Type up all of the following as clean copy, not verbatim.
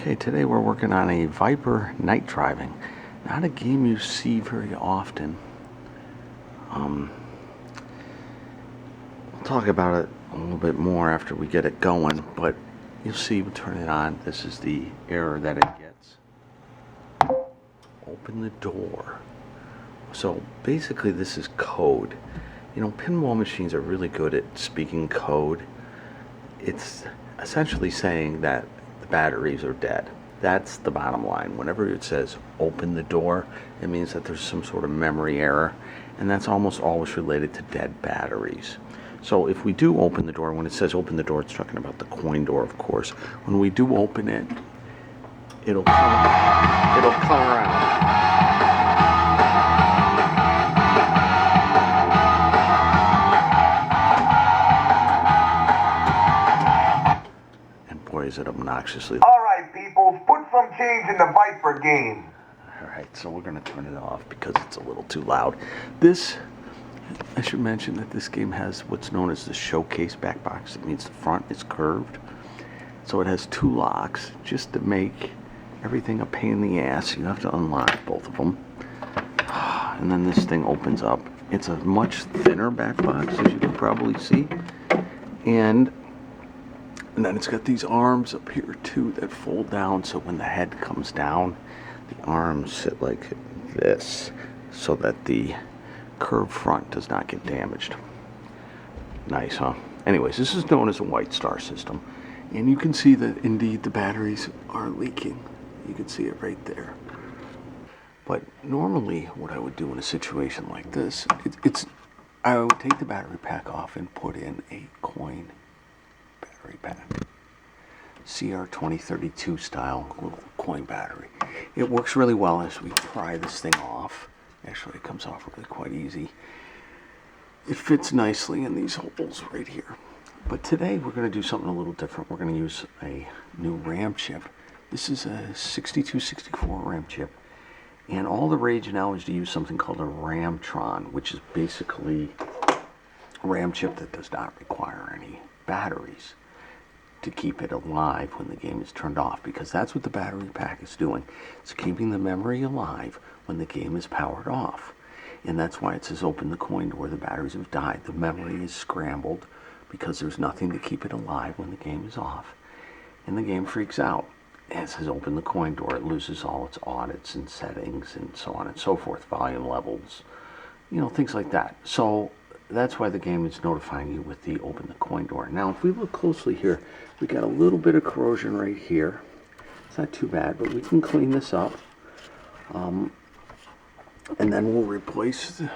Okay, today we're working on a Viper night driving. Not a game you see very often. We'll talk about it a little bit more after we get it going, but you'll see we'll turn it on. This is the error that it gets. Open the door. So basically this is code. You know, pinball machines are really good at speaking code. It's essentially saying that the batteries are dead. That's the bottom line. Whenever it says open the door, it means that there's some sort of memory error, and that's almost always related to dead batteries. So if we do open the door, when it says open the door, it's talking about the coin door, of course. When we do open it, it'll come around. Boy, is it obnoxiously. All right, people, put some change in the Viper game. All right, so we're going to turn it off because it's a little too loud. This, I should mention that this game has what's known as the showcase back box. It means the front is curved. So it has two locks just to make everything a pain in the ass. You have to unlock both of them. And then this thing opens up. It's a much thinner back box, as you can probably see. And then it's got these arms up here too that fold down, so when the head comes down, the arms sit like this so that the curved front does not get damaged. Nice, huh? Anyways, this is known as a white star system, and you can see that indeed the batteries are leaking. You can see it right there. But normally what I would do in a situation like this, I would take the battery pack off and put in a coin battery pack. CR2032 style little coin battery. It works really well as we pry this thing off. Actually, it comes off really quite easy. It fits nicely in these holes right here. But today we're going to do something a little different. We're going to use a new RAM chip. This is a 6264 RAM chip. And all the rage now is to use something called a Ramtron, which is basically a RAM chip that does not require any batteries to keep it alive when the game is turned off, because that's what the battery pack is doing. It's keeping the memory alive when the game is powered off. And that's why it says open the coin door. The batteries have died. The memory is scrambled because there's nothing to keep it alive when the game is off. And the game freaks out. And it says open the coin door. It loses all its audits and settings and so on and so forth, volume levels, you know, things like that. So that's why the game is notifying you with the open the coin door. Now, if we look closely here, we got a little bit of corrosion right here. It's not too bad, but we can clean this up. And then we'll replace the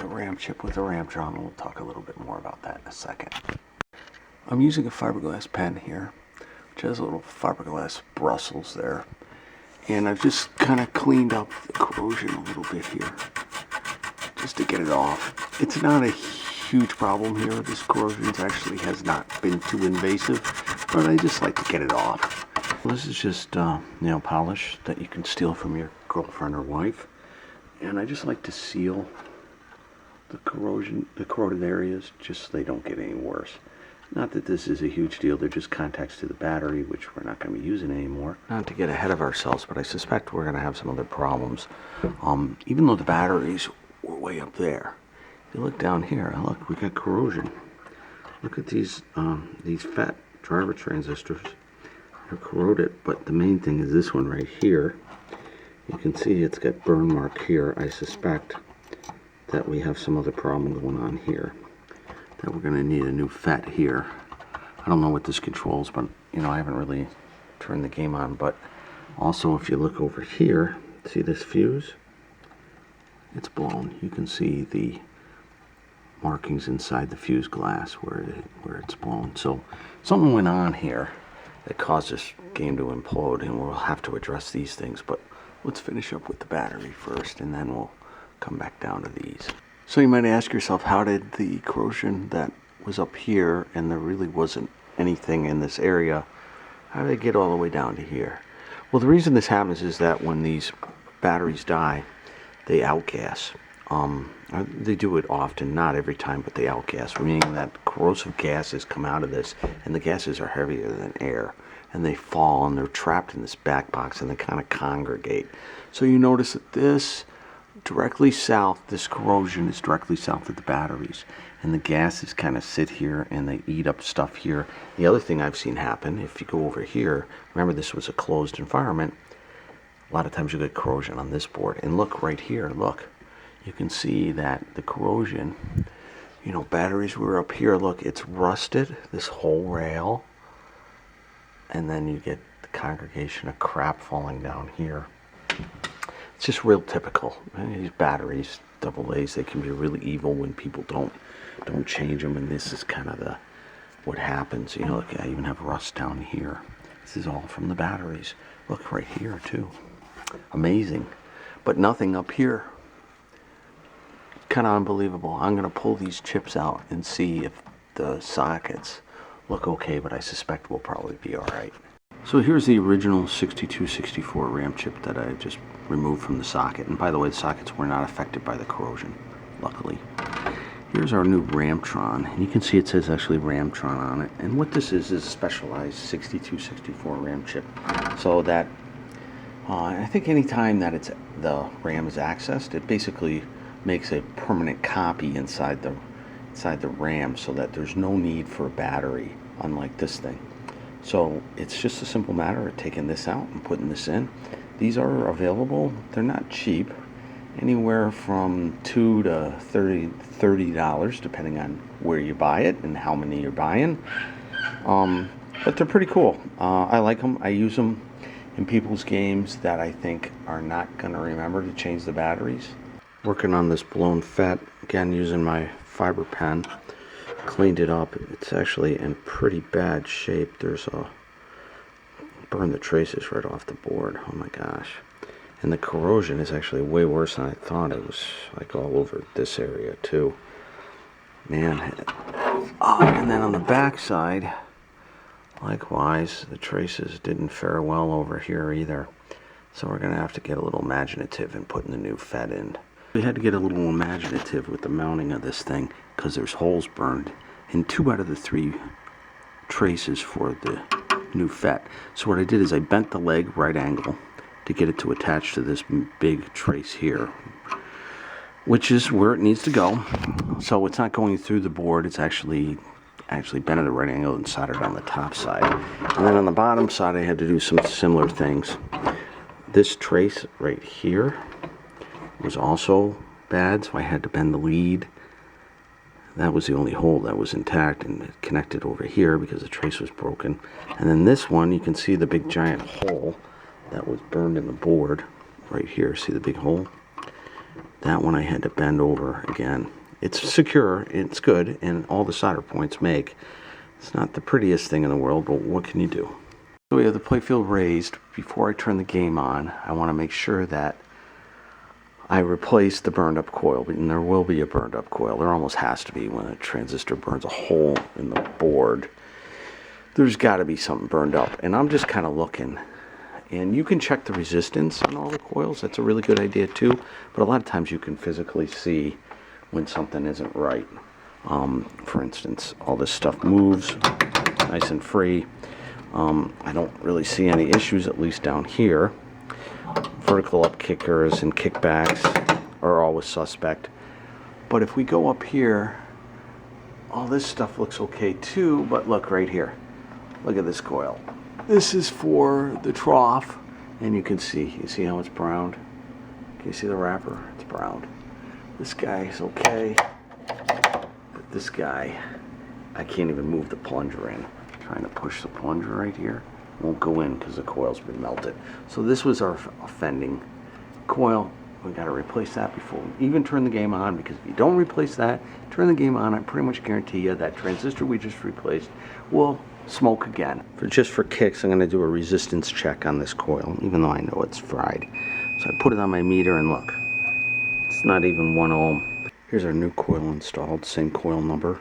RAM chip with a Ramtron, and we'll talk a little bit more about that in a second. I'm using a fiberglass pen here, which has a little fiberglass bristles there. And I've just kind of cleaned up the corrosion a little bit here, just to get it off. It's not a huge problem here. This corrosion actually has not been too invasive, but I just like to get it off. This is just nail polish that you can steal from your girlfriend or wife, and I just like to seal the corroded areas, just so they don't get any worse. Not that this is a huge deal. They're just contacts to the battery, which we're not going to be using anymore. Not to get ahead of ourselves, but I suspect we're going to have some other problems. Even though the batteries were way up there, if you look down here, look, we got corrosion. Look at these fat driver transistors. They're corroded, but the main thing is this one right here. You can see it's got burn mark here. I suspect that we have some other problem going on here, that we're going to need a new FET here. I don't know what this controls, but you know, I haven't really turned the game on. But also, if you look over here, see this fuse? It's blown. You can see the markings inside the fuse glass where it's blown. So something went on here that caused this game to implode, and we'll have to address these things. But let's finish up with the battery first, and then we'll come back down to these. So you might ask yourself, how did the corrosion that was up here, and there really wasn't anything in this area, how did it get all the way down to here? Well, the reason this happens is that when these batteries die, they outgas. They do it often, not every time, but they outgas, meaning that corrosive gases come out of this, and the gases are heavier than air, and they fall, and they're trapped in this back box, and they kind of congregate. So you notice that this directly south, this corrosion is directly south of the batteries, and the gases kind of sit here, and they eat up stuff here. The other thing I've seen happen, if you go over here, remember this was a closed environment, a lot of times you get corrosion on this board, and look right here, look. You can see that the corrosion, you know, batteries were up here. Look, it's rusted, this whole rail. And then you get the congregation of crap falling down here. It's just real typical. These batteries, AA's, they can be really evil when people don't change them. And this is kind of what happens. You know, look, I even have rust down here. This is all from the batteries. Look right here too. Amazing. But nothing up here. Kind of unbelievable. I'm going to pull these chips out and see if the sockets look okay, but I suspect we'll probably be alright. So here's the original 6264 RAM chip that I just removed from the socket. And by the way, the sockets were not affected by the corrosion, luckily. Here's our new Ramtron, and you can see it says actually Ramtron on it. And what this is a specialized 6264 RAM chip. So that, I think anytime that the RAM is accessed, it basically makes a permanent copy inside the RAM, so that there's no need for a battery, unlike this thing. So it's just a simple matter of taking this out and putting this in. These are available. They're not cheap, anywhere from $2 to $30, depending on where you buy it and how many you're buying. But they're pretty cool. I like them. I use them in people's games that I think are not going to remember to change the batteries. Working on this blown FET, again using my fiber pen, cleaned it up. It's actually in pretty bad shape. There's burned the traces right off the board. Oh my gosh. And the corrosion is actually way worse than I thought. It was like all over this area too. Man. And then on the back side, likewise, the traces didn't fare well over here either. So we're going to have to get a little imaginative in putting the new FET in. We had to get a little imaginative with the mounting of this thing because there's holes burned in 2 out of the 3 traces for the new FET. So what I did is I bent the leg right angle to get it to attach to this big trace here, which is where it needs to go. So it's not going through the board, it's actually bent at a right angle and soldered on the top side. And then on the bottom side I had to do some similar things. This trace right here was also bad, so I had to bend the lead. That was the only hole that was intact, and it connected over here because the trace was broken. And then this one, you can see the big giant hole that was burned in the board right here. See the big hole? That one I had to bend over again. It's secure, it's good, and all the solder points make. It's not the prettiest thing in the world, but what can you do? So we have the playfield raised. Before I turn the game on, I want to make sure that I replaced the burned up coil, and there will be a burned up coil. There almost has to be when a transistor burns a hole in the board. There's got to be something burned up, and I'm just kind of looking. And you can check the resistance on all the coils. That's a really good idea too. But a lot of times you can physically see when something isn't right. For instance, all this stuff moves nice and free. I don't really see any issues, at least down here. Vertical up kickers and kickbacks are always suspect. But if we go up here, all this stuff looks okay too, but look right here. Look at this coil. This is for the trough, and you see how it's browned? Can you see the wrapper? It's browned. This guy is okay, but this guy, I can't even move the plunger in. I'm trying to push the plunger right here. Won't go in because the coil's been melted. So this was our offending coil. We got to replace that before we even turn the game on, because if you don't replace that, turn the game on, I pretty much guarantee you that transistor we just replaced will smoke again. Just for kicks, I'm going to do a resistance check on this coil, even though I know it's fried. So I put it on my meter, and look, it's not even 1 ohm. Here's our new coil installed, same coil number.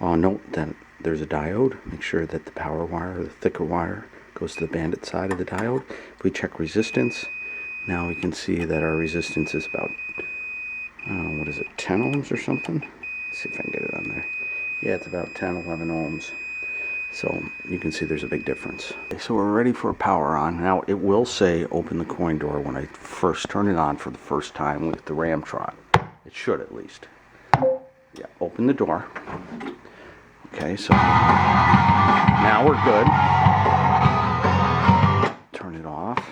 Note that there's a diode. Make sure that the power wire, or the thicker wire, goes to the bandit side of the diode. If we check resistance, now we can see that our resistance is about, what is it, 10 ohms or something? Let's see if I can get it on there. Yeah, it's about 10, 11 ohms. So you can see there's a big difference. Okay, so we're ready for power on. Now it will say open the coin door when I first turn it on for the first time with the Ramtrot. It should at least. Yeah, open the door. Okay, so now we're good. Turn it off.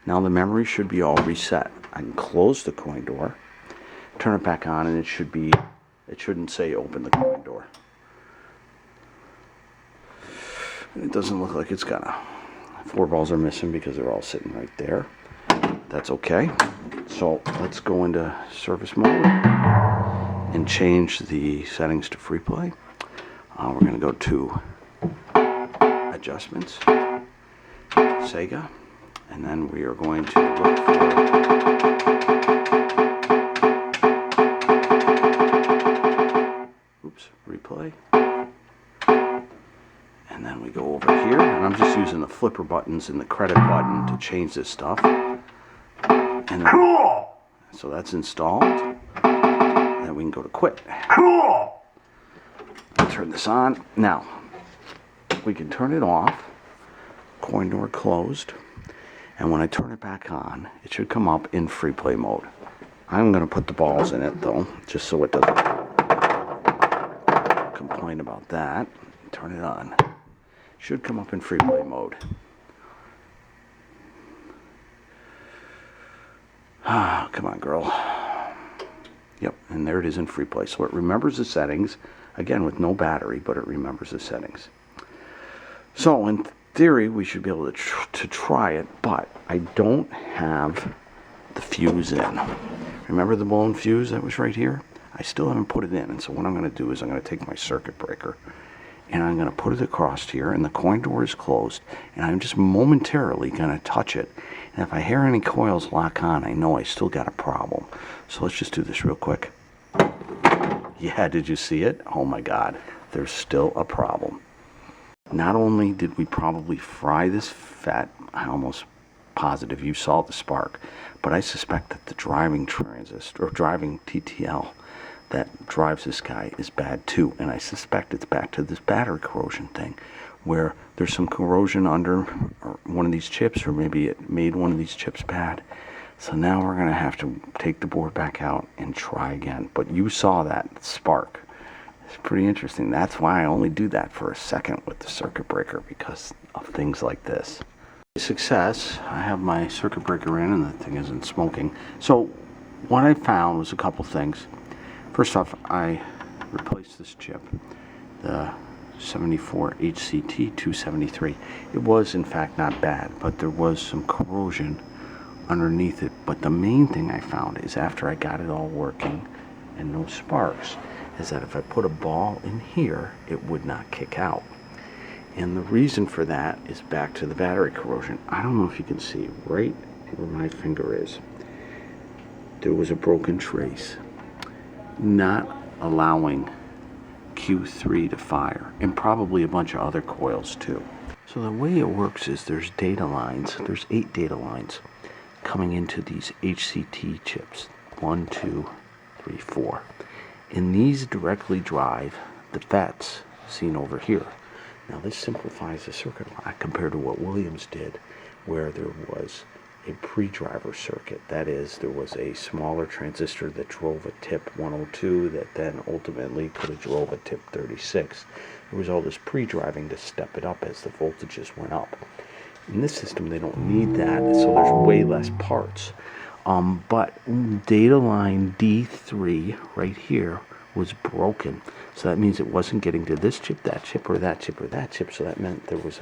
Now the memory should be all reset. I can close the coin door, turn it back on, and it shouldn't say open the coin door. It doesn't look like it's gonna. 4 balls are missing because they're all sitting right there. That's okay. So let's go into service mode and change the settings to free play. We're gonna go to adjustments, Sega, and then we are going to look for replay. And then we go over here, and I'm just using the flipper buttons and the credit button to change this stuff. And then, Cool! so that's installed. And then we can go to quit. Cool! I'll turn this on. Now, we can turn it off. Coin door closed. And when I turn it back on, it should come up in free play mode. I'm going to put the balls in it, though, just so it doesn't complain about that. Turn it on. Should come up in free play mode. Ah, come on, girl. Yep, and there it is in free play. So it remembers the settings, again with no battery, but it remembers the settings. So in theory, we should be able to try it, but I don't have the fuse in. Remember the blown fuse that was right here? I still haven't put it in, and so what I'm going to do is I'm going to take my circuit breaker and I'm going to put it across here, and the coin door is closed, and I'm just momentarily going to touch it, and if I hear any coils lock on, I know I still got a problem. So let's just do this real quick. Yeah, did you see it? Oh my God, there's still a problem. Not only did we probably fry this fat, I'm almost positive you saw the spark, but I suspect that the driving transistor, or driving TTL, that drives this guy is bad too, and I suspect it's back to this battery corrosion thing, where there's some corrosion under one of these chips, or maybe it made one of these chips bad. So now we're going to have to take the board back out and try again. But you saw that spark. It's pretty interesting. That's why I only do that for a second with the circuit breaker, because of things like this. Success. I have my circuit breaker in and the thing isn't smoking. So what I found was a couple things. First off, I replaced this chip, the 74 HCT 273. It was in fact not bad, but there was some corrosion underneath it. But the main thing I found is, after I got it all working and no sparks, is that if I put a ball in here, it would not kick out. And the reason for that is back to the battery corrosion. I don't know if you can see right where my finger is. There was a broken trace, not allowing Q3 to fire, and probably a bunch of other coils too. So the way it works is there's data lines, there's 8 data lines coming into these HCT chips. 1, 2, 3, 4. And these directly drive the FETs seen over here. Now this simplifies the circuit a lot compared to what Williams did, where there was a pre-driver circuit. That is, there was a smaller transistor that drove a tip 102 that then ultimately could have drove a tip 36. There was all this pre-driving to step it up as the voltages went up. In this system, they don't need that, so there's way less parts. But data line D3 right here was broken. So that means it wasn't getting to this chip, that chip, or that chip, or that chip. So that meant there was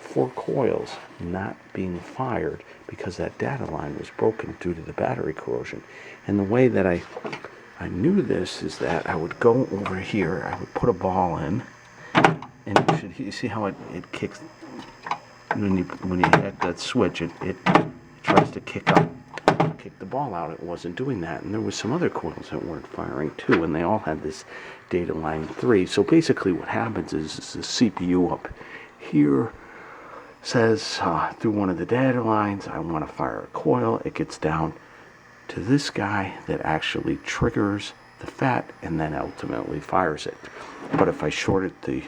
4 coils not being fired because that data line was broken due to the battery corrosion. And the way that I knew this is that I would go over here, I would put a ball in, and you see how it kicks. When you hit that switch, it tries to kick the ball out. It wasn't doing that, and there was some other coils that weren't firing too, and they all had this data line 3. So basically what happens is the CPU up here says through one of the data lines, I want to fire a coil. It gets down to this guy that actually triggers the FET and then ultimately fires it. But if I shorted the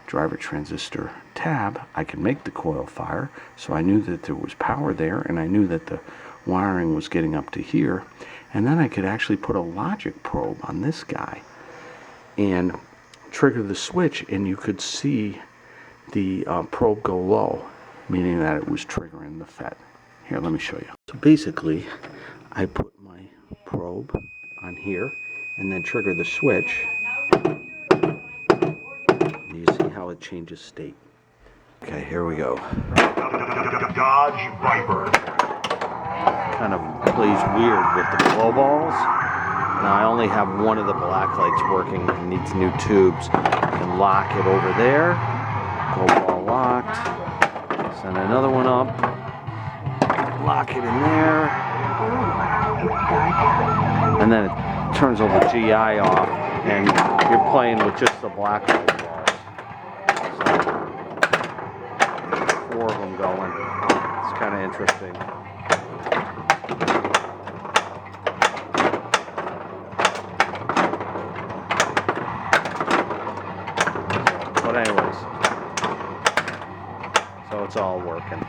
driver transistor tab, I could make the coil fire, so I knew that there was power there, and I knew that the wiring was getting up to here, and then I could actually put a logic probe on this guy and trigger the switch, and you could see the probe go low, meaning that it was triggering the FET. Here, let me show you. So basically, I put my probe on here and then trigger the switch. You see how it changes state. Okay, here we go. Dodge Viper. Kind of plays weird with the glow balls. Now I only have one of the black lights working. It needs new tubes. I can lock it over there. Glow ball locked. Send another one up. Lock it in there. And then it turns all the GI off, and you're playing with just the black light balls. So, 4 of them going. It's kind of interesting. But anyways, so it's all working.